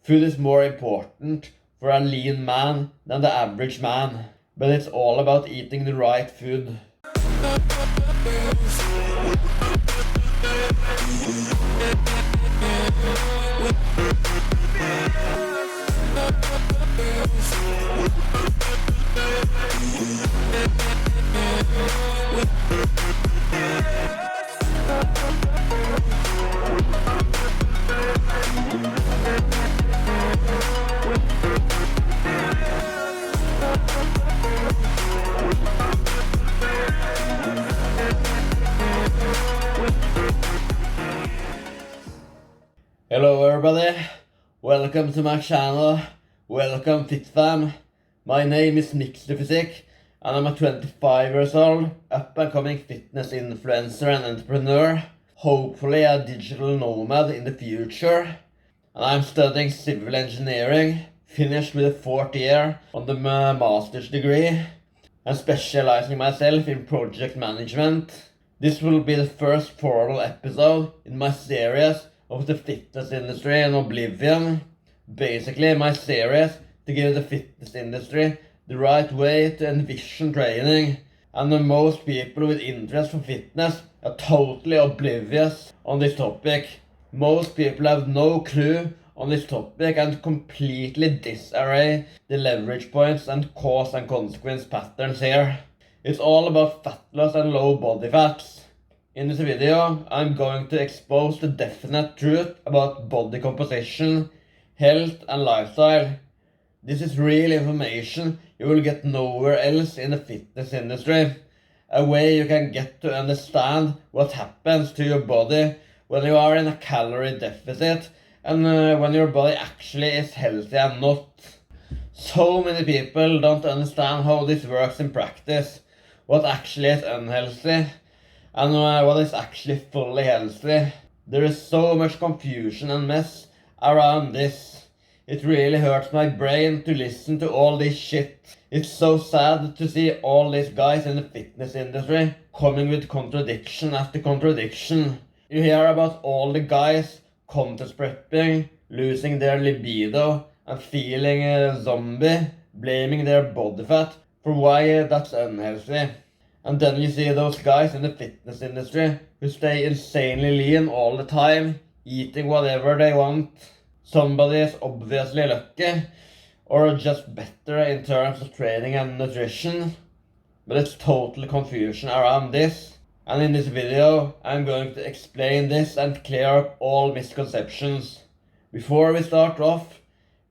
Food is more important for a lean man than the average man, but it's all about eating the right food. Hello everybody, welcome to my channel, welcome FitFam. My name is Physique and I'm a 25 years old, up and coming fitness influencer and entrepreneur, hopefully a digital nomad in the future. And I'm studying civil engineering, finished with a 4th year on the master's degree, and specializing myself in project management. This will be the first formal episode in my series of the fitness industry and oblivion. Basically my series to give the fitness industry the right way to envision training, and when most people with interest for fitness are totally oblivious on this topic. Most people have no clue on this topic and completely disarray the leverage points and cause and consequence patterns here. It's all about fat loss and low body fats. In this video, I'm going to expose the definite truth about body composition, health and lifestyle. This is real information you will get nowhere else in the fitness industry. A way you can get to understand what happens to your body when you are in a calorie deficit and when your body actually is healthy and not. So many people don't understand how this works in practice, what actually is unhealthy, and what is actually fully healthy. There is so much confusion and mess around this. It really hurts my brain to listen to all this shit. It's so sad to see all these guys in the fitness industry coming with contradiction after contradiction. You hear about all the guys contest prepping, losing their libido and feeling a zombie, blaming their body fat for why that's unhealthy. And then you see those guys in the fitness industry who stay insanely lean all the time, eating whatever they want. Somebody is obviously lucky, or just better in terms of training and nutrition, but it's total confusion around this. And in this video, I'm going to explain this and clear up all misconceptions. Before we start off,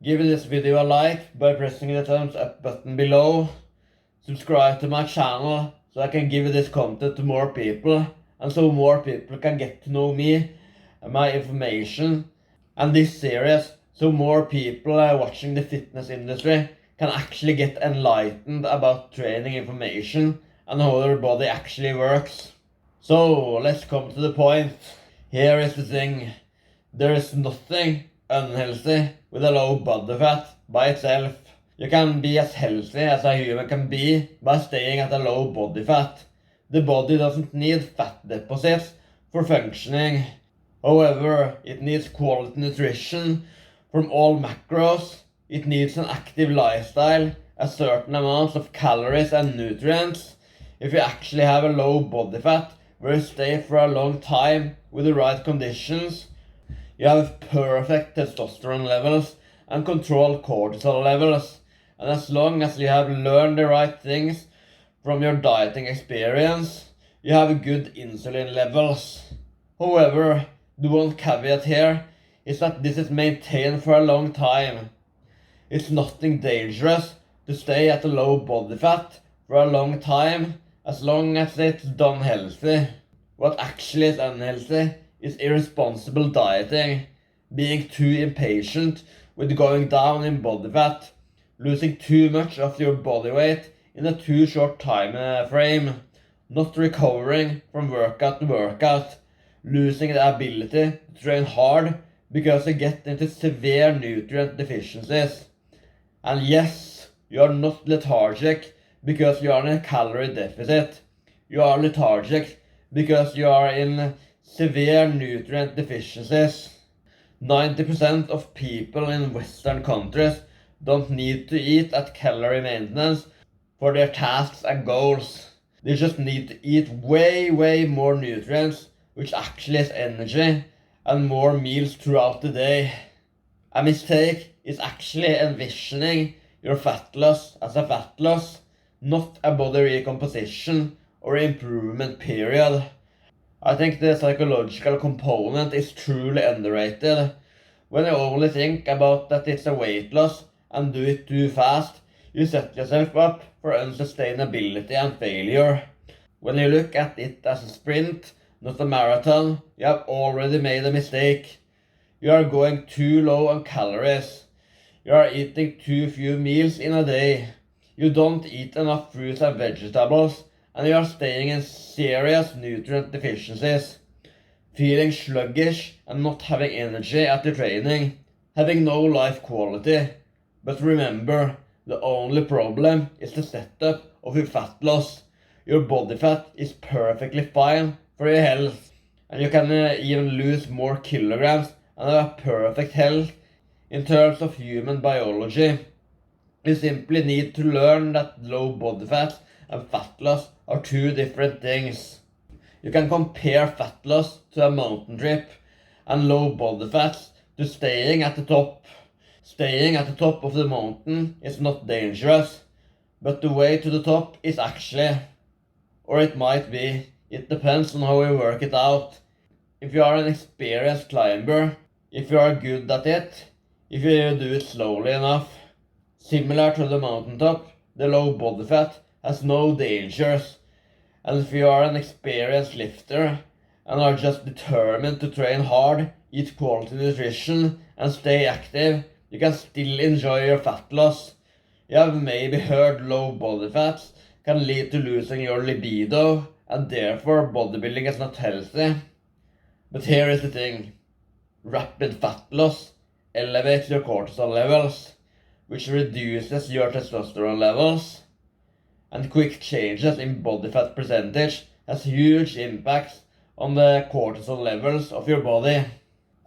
give this video a like by pressing the thumbs up button below. Subscribe to my channel so I can give this content to more people, and so more people can get to know me and my information and this series, so more people watching the fitness industry can actually get enlightened about training information and how their body actually works. So let's come to the point. Here is the thing. There is nothing unhealthy with a low body fat by itself. You can be as healthy as a human can be by staying at a low body fat. The body doesn't need fat deposits for functioning. However, it needs quality nutrition from all macros. It needs an active lifestyle, a certain amount of calories and nutrients. If you actually have a low body fat where you stay for a long time with the right conditions, you have perfect testosterone levels and controlled cortisol levels. And as long as you have learned the right things from your dieting experience, you have good insulin levels. However, the one caveat here is that this is maintained for a long time. It's nothing dangerous to stay at a low body fat for a long time as long as it's done healthy. What actually is unhealthy is irresponsible dieting, being too impatient with going down in body fat, losing too much of your body weight in a too short time frame, not recovering from workout to workout, losing the ability to train hard because you get into severe nutrient deficiencies. And yes, you are not lethargic because you are in a calorie deficit. You are lethargic because you are in severe nutrient deficiencies. 90% of people in Western countries don't need to eat at calorie maintenance for their tasks and goals. They just need to eat way more nutrients, which actually is energy, and more meals throughout the day. A mistake is actually envisioning your fat loss as a fat loss, not a body recomposition or improvement period. I think the psychological component is truly underrated. When you only think about that it's a weight loss and do it too fast, you set yourself up for unsustainability and failure. When you look at it as a sprint, not a marathon, you have already made a mistake. You are going too low on calories. You are eating too few meals in a day. You don't eat enough fruits and vegetables, and you are staying in serious nutrient deficiencies. Feeling sluggish and not having energy at your training. Having no life quality. But remember, the only problem is the setup of your fat loss. Your body fat is perfectly fine for your health, and you can even lose more kilograms and have perfect health in terms of human biology. You simply need to learn that low body fat and fat loss are two different things. You can compare fat loss to a mountain trip and low body fat to staying at the top. Staying at the top of the mountain is not dangerous, but the way to the top is actually, or it might be, it depends on how you work it out. If you are an experienced climber, if you are good at it, if you do it slowly enough. Similar to the mountaintop, the low body fat has no dangers, and if you are an experienced lifter and are just determined to train hard, eat quality nutrition and stay active, you can still enjoy your fat loss. You have maybe heard low body fat can lead to losing your libido, and therefore bodybuilding is not healthy. But here is the thing. Rapid fat loss elevates your cortisol levels, which reduces your testosterone levels, and quick changes in body fat percentage has huge impacts on the cortisol levels of your body.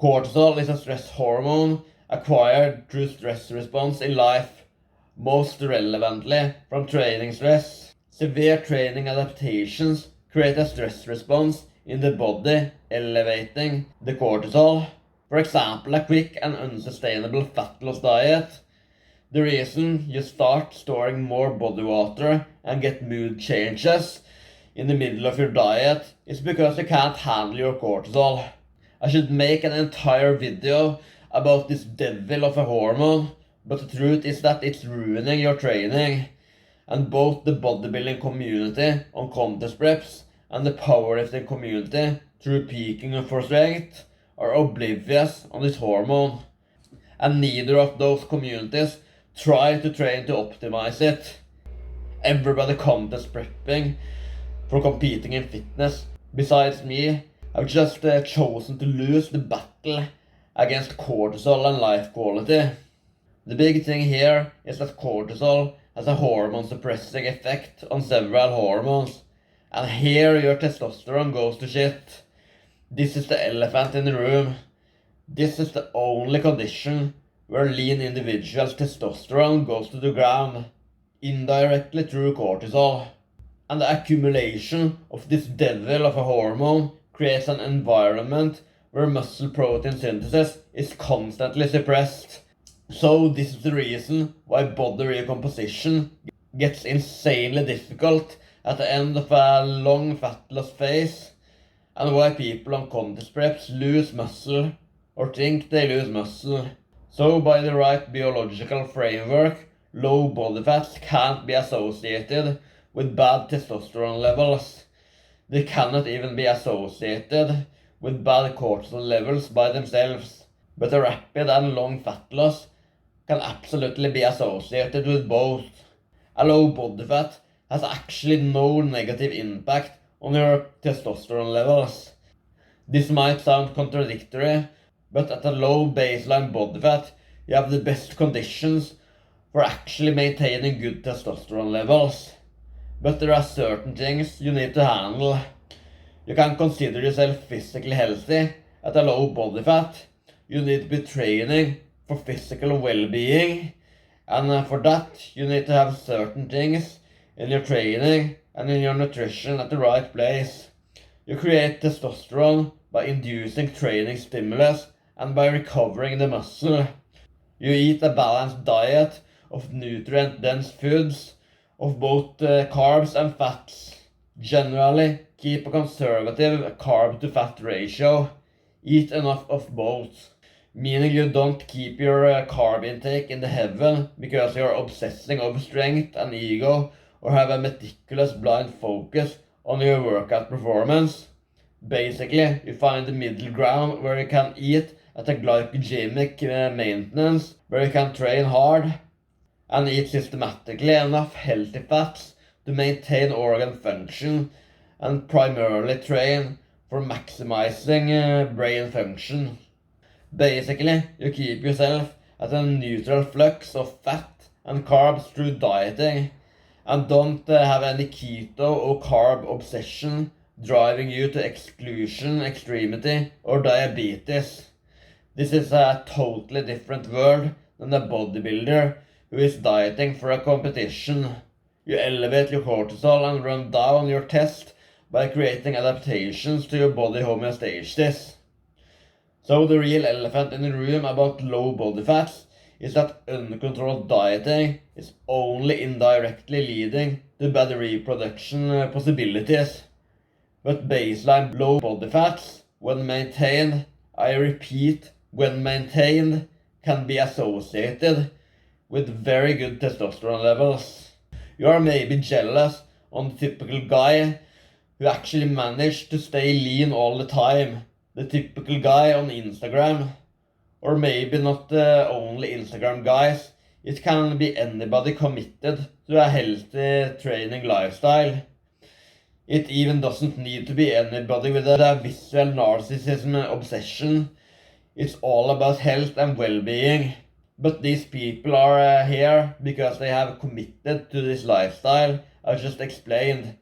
Cortisol is a stress hormone acquired through stress response in life, most relevantly from training stress. Severe training adaptations create a stress response in the body, elevating the cortisol. For example, a quick and unsustainable fat loss diet. The reason you start storing more body water and get mood changes in the middle of your diet is because you can't handle your cortisol. I should make an entire video about this devil of a hormone, but the truth is that it's ruining your training, and both the bodybuilding community on contest preps and the powerlifting community through peaking for strength are oblivious on this hormone, and neither of those communities try to train to optimize it. Everybody contest prepping for competing in fitness, besides me, have just chosen to lose the battle against cortisol and life quality. The big thing here is that cortisol has a hormone suppressing effect on several hormones, and here your testosterone goes to shit. This is the elephant in the room. This is the only condition where lean individuals' testosterone goes to the ground, indirectly through cortisol. And the accumulation of this devil of a hormone creates an environment where muscle protein synthesis is constantly suppressed. So this is the reason why body recomposition gets insanely difficult at the end of a long fat loss phase, and why people on contest preps lose muscle or think they lose muscle. So by the right biological framework, low body fats can't be associated with bad testosterone levels. They cannot even be associated with bad cortisol levels by themselves, but a rapid and long fat loss can absolutely be associated with both. A low body fat has actually no negative impact on your testosterone levels. This might sound contradictory, but at a low baseline body fat, you have the best conditions for actually maintaining good testosterone levels. But there are certain things you need to handle. You can consider yourself physically healthy at a low body fat. you need to be training for physical well-being, and for that you need to have certain things in your training and in your nutrition at the right place. You create testosterone by inducing training stimulus and by recovering the muscle. You eat a balanced diet of nutrient-dense foods, of both carbs and fats. Generally, keep a conservative carb-to-fat ratio. Eat enough of both, meaning you don't keep your carb intake in the heaven because you're obsessing over strength and ego or have a meticulous blind focus on your workout performance. Basically, you find the middle ground where you can eat at a glycogenic maintenance, where you can train hard and eat systematically enough healthy fats to maintain organ function and primarily train for maximizing brain function. Basically, you keep yourself at a neutral flux of fat and carbs through dieting, and don't have any keto or carb obsession driving you to exclusion, extremity, or diabetes. This is a totally different world than a bodybuilder who is dieting for a competition. You elevate your cortisol and run down your test by creating adaptations to your body homeostasis. So the real elephant in the room about low body fats is that uncontrolled dieting is only indirectly leading to bad reproduction possibilities. But baseline low body fats, when maintained, I repeat, when maintained, can be associated with very good testosterone levels. You are maybe jealous on the typical guy who actually managed to stay lean all the time, the typical guy on Instagram, or maybe not the only Instagram guys. It can be anybody committed to a healthy training lifestyle. It even doesn't need to be anybody with a visual narcissism obsession. It's all about health and well-being. But these people are here because they have committed to this lifestyle I just explained.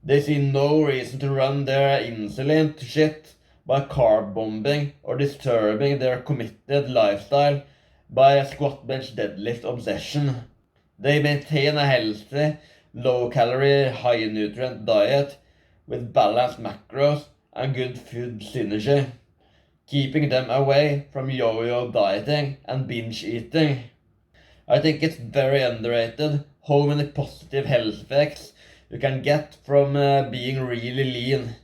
They see no reason to run their insulin to shit by carb bombing or disturbing their committed lifestyle by a squat bench deadlift obsession. They maintain a healthy, low-calorie, high-nutrient diet with balanced macros and good food synergy, keeping them away from yo-yo dieting and binge eating. I think it's very underrated how many positive health effects you can get from being really lean,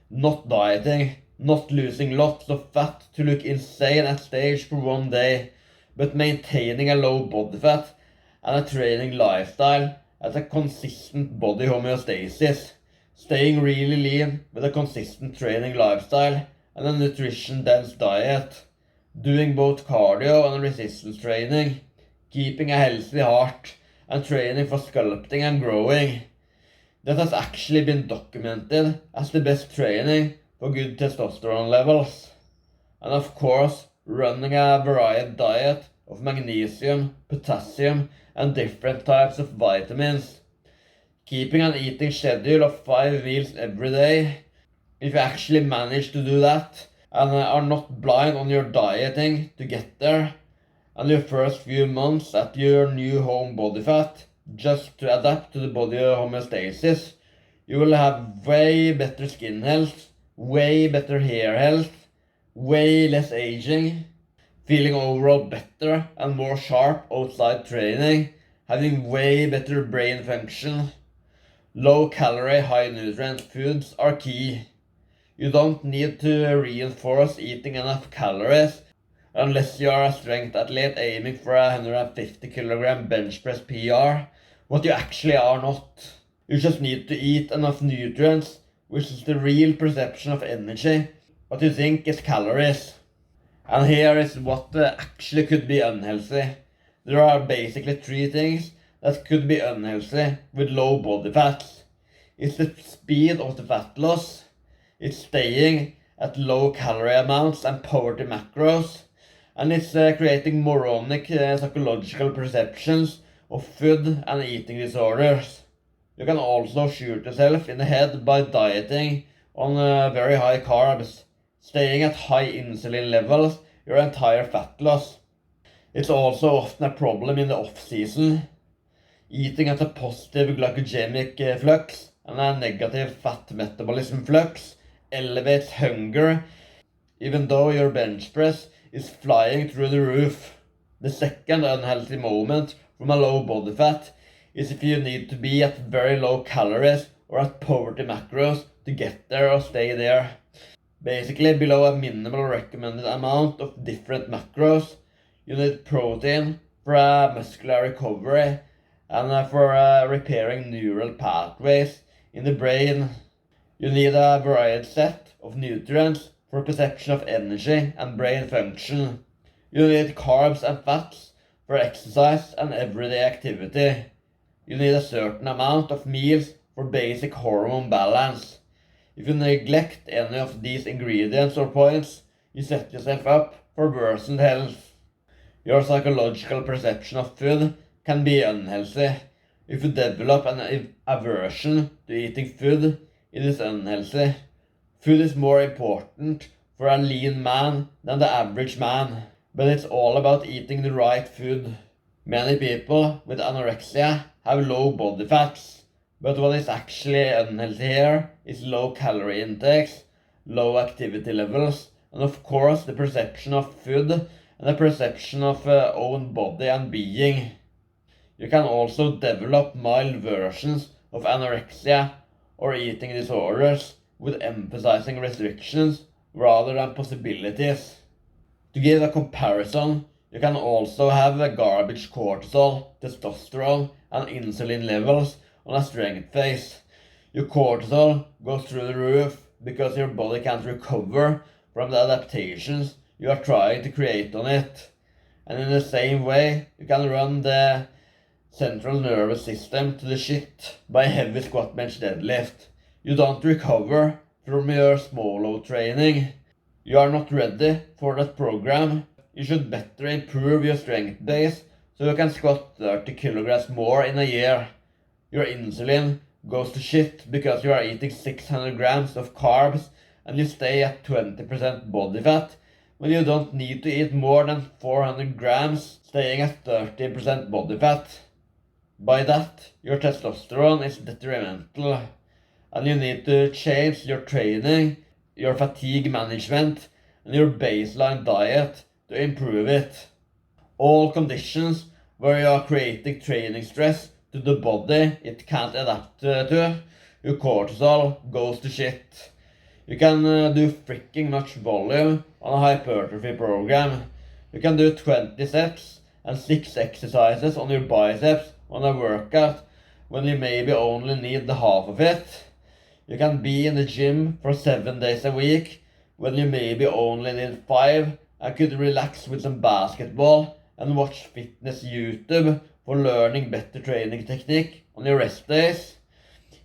not dieting, not losing lots of fat to look insane at stage for one day, but maintaining a low body fat and a training lifestyle at a consistent body homeostasis, staying really lean with a consistent training lifestyle and a nutrition-dense diet, doing both cardio and resistance training, keeping a healthy heart, and training for sculpting and growing. That has actually been documented as the best training for good testosterone levels. And of course, running a varied diet of magnesium, potassium, and different types of vitamins. Keeping an eating schedule of 5 meals every day. If you actually manage to do that and are not blind on your dieting to get there, and your first few months at your new home body fat, just to adapt to the body homeostasis, you will have way better skin health, way better hair health, way less aging, feeling overall better and more sharp outside training, having way better brain function. Low calorie, high nutrient foods are key. You don't need to reinforce eating enough calories unless you are a strength athlete aiming for a 150 kilogram bench press PR, what you actually are not. You just need to eat enough nutrients, which is the real perception of energy, what you think is calories. And here is what actually could be unhealthy. There are basically 3 things that could be unhealthy with low body fats. It's the speed of the fat loss, it's staying at low calorie amounts and poverty macros, and it's creating moronic psychological perceptions of food and eating disorders. You can also shoot yourself in the head by dieting on very high carbs, staying at high insulin levels your entire fat loss. It's also often a problem in the off-season. Eating at a positive glycogenic flux and a negative fat metabolism flux elevates hunger, even though your bench press is flying through the roof. The second unhealthy moment from a low body fat is if you need to be at very low calories or at poverty macros to get there or stay there. Basically below a minimal recommended amount of different macros. You need protein for muscular recovery and for repairing neural pathways in the brain. You need a varied set of nutrients for perception of energy and brain function. You need carbs and fats for exercise and everyday activity. You need a certain amount of meals for basic hormone balance. If you neglect any of these ingredients or points, you set yourself up for worsened health. Your psychological perception of food can be unhealthy. If you develop an aversion to eating food, it is unhealthy. Food is more important for a lean man than the average man, but it's all about eating the right food. Many people with anorexia have low body fats, but what is actually unhealthy here is low calorie intakes, low activity levels, and of course the perception of food and the perception of own body and being. You can also develop mild versions of anorexia or eating disorders with emphasizing restrictions rather than possibilities. To give a comparison, you can also have a garbage cortisol, testosterone, and insulin levels on a strength phase. Your cortisol goes through the roof because your body can't recover from the adaptations you are trying to create on it. And in the same way, you can run the central nervous system to the shit by heavy squat bench deadlift. You don't recover from your small load training. You are not ready for that program. You should better improve your strength base so you can squat 30 kilograms more in a year. Your insulin goes to shit because you are eating 600 grams of carbs and you stay at 20% body fat when you don't need to eat more than 400 grams, staying at 30% body fat. By that, your testosterone is detrimental, and you need to change your training, your fatigue management, and your baseline diet to improve it. All conditions where you are creating training stress to the body it can't adapt to, your cortisol goes to shit. You can do freaking much volume on a hypertrophy program. You can do 20 sets and 6 exercises on your biceps on a workout when you maybe only need the half of it. You can be in the gym for 7 days a week when you maybe only need 5 and could relax with some basketball and watch fitness YouTube for learning better training technique on your rest days.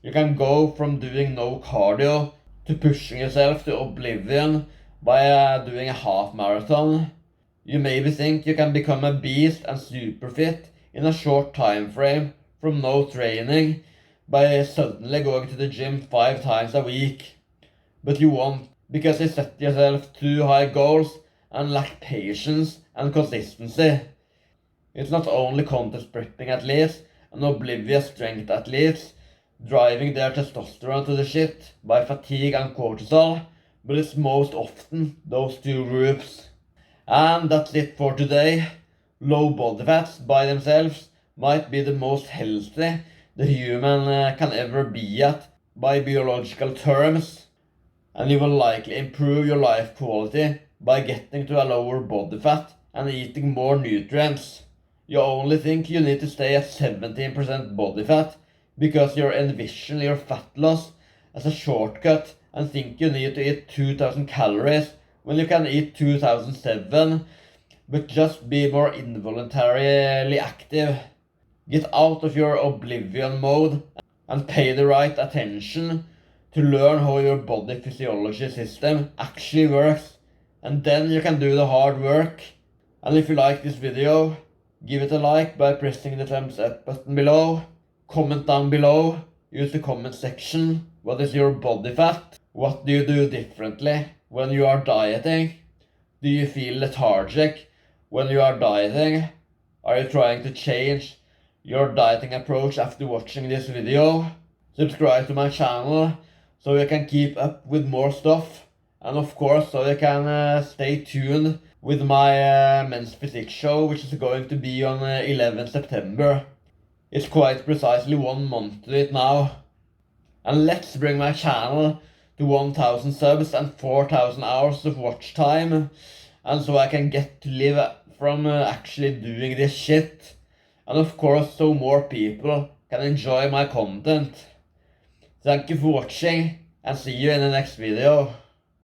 You can go from doing no cardio to pushing yourself to oblivion by doing a half marathon. You maybe think you can become a beast and super fit in a short time frame from no training by suddenly going to the gym 5 times a week. But you won't, because you set yourself too high goals and lack patience and consistency. It's not only contest prepping athletes and oblivious strength athletes driving their testosterone to the shit by fatigue and cortisol, but it's most often those two groups. And that's it for today. Low body fats by themselves might be the most healthy the human can ever be at by biological terms, and you will likely improve your life quality by getting to a lower body fat and eating more nutrients. You only think you need to stay at 17% body fat because you envision your fat loss as a shortcut and think you need to eat 2000 calories when you can eat 2007, but just be more involuntarily active. Get out of your oblivion mode and pay the right attention to learn how your body physiology system actually works, and then you can do the hard work. And if you like this video, give it a like by pressing the thumbs up button below. Comment down below, use the comment section. What is your body fat? What do you do differently when you are dieting? Do you feel lethargic when you are dieting? Are you trying to change your dieting approach after watching this video? Subscribe to my channel so you can keep up with more stuff. And of course, so you can stay tuned with my Men's Physique show, which is going to be on 11 September. It's quite precisely 1 month to it now. And let's bring my channel to 1,000 subs and 4,000 hours of watch time. And so I can get to live from actually doing this shit. And of course, so more people can enjoy my content. Thank you for watching, and see you in the next video.